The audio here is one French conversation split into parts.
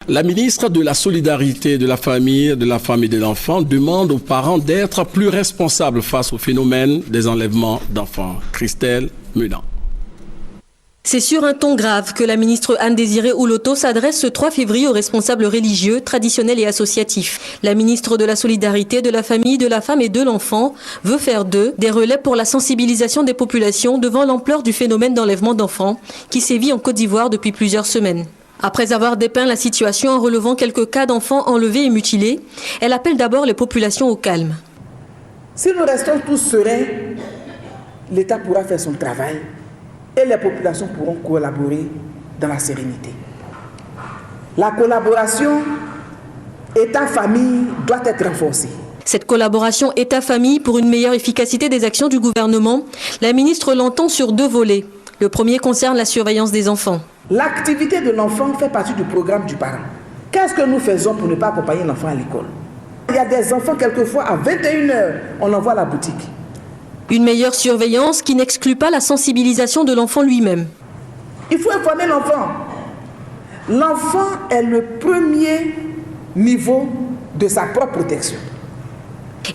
La ministre de la Solidarité, de la Famille et de l'Enfant demande aux parents d'être plus responsables face au phénomène des enlèvements d'enfants. Christelle Medan. C'est sur un ton grave que la ministre Anne-Désirée Ouloto s'adresse ce 3 février aux responsables religieux, traditionnels et associatifs. La ministre de la Solidarité, de la Famille, de la Femme et de l'Enfant veut faire d'eux des relais pour la sensibilisation des populations devant l'ampleur du phénomène d'enlèvement d'enfants qui sévit en Côte d'Ivoire depuis plusieurs semaines. Après avoir dépeint la situation en relevant quelques cas d'enfants enlevés et mutilés, elle appelle d'abord les populations au calme. Si nous restons tous sereins, l'État pourra faire son travail et les populations pourront collaborer dans la sérénité. La collaboration État-famille doit être renforcée. Cette collaboration État-famille pour une meilleure efficacité des actions du gouvernement, la ministre l'entend sur 2 volets. Le premier concerne la surveillance des enfants. L'activité de l'enfant fait partie du programme du parent. Qu'est-ce que nous faisons pour ne pas accompagner l'enfant à l'école? Il y a des enfants, quelquefois, à 21h, on l'envoie à la boutique. Une meilleure surveillance qui n'exclut pas la sensibilisation de l'enfant lui-même. Il faut informer l'enfant. L'enfant est le premier niveau de sa propre protection.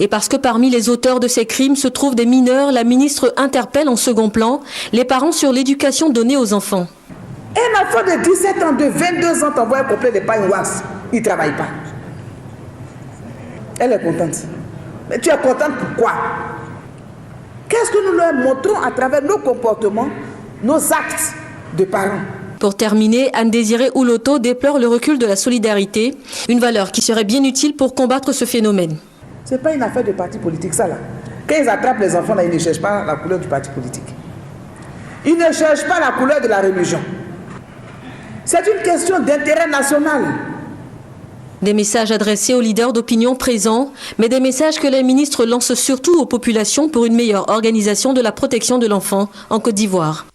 Et parce que parmi les auteurs de ces crimes se trouvent des mineurs, la ministre interpelle en second plan les parents sur l'éducation donnée aux enfants. Un enfant de 17 ans, de 22 ans, t'envoie un complet de pain was, il ne travaille pas. Elle est contente. Mais tu es contente pourquoi? Qu'est-ce que nous leur montrons à travers nos comportements, nos actes de parents? Pour terminer, Anne-Désirée Ouloto déplore le recul de la solidarité, une valeur qui serait bien utile pour combattre ce phénomène. Ce n'est pas une affaire de parti politique, ça là. Quand ils attrapent les enfants, là, ils ne cherchent pas la couleur du parti politique. Ils ne cherchent pas la couleur de la religion. C'est une question d'intérêt national. Des messages adressés aux leaders d'opinion présents, mais des messages que les ministres lancent surtout aux populations pour une meilleure organisation de la protection de l'enfant en Côte d'Ivoire.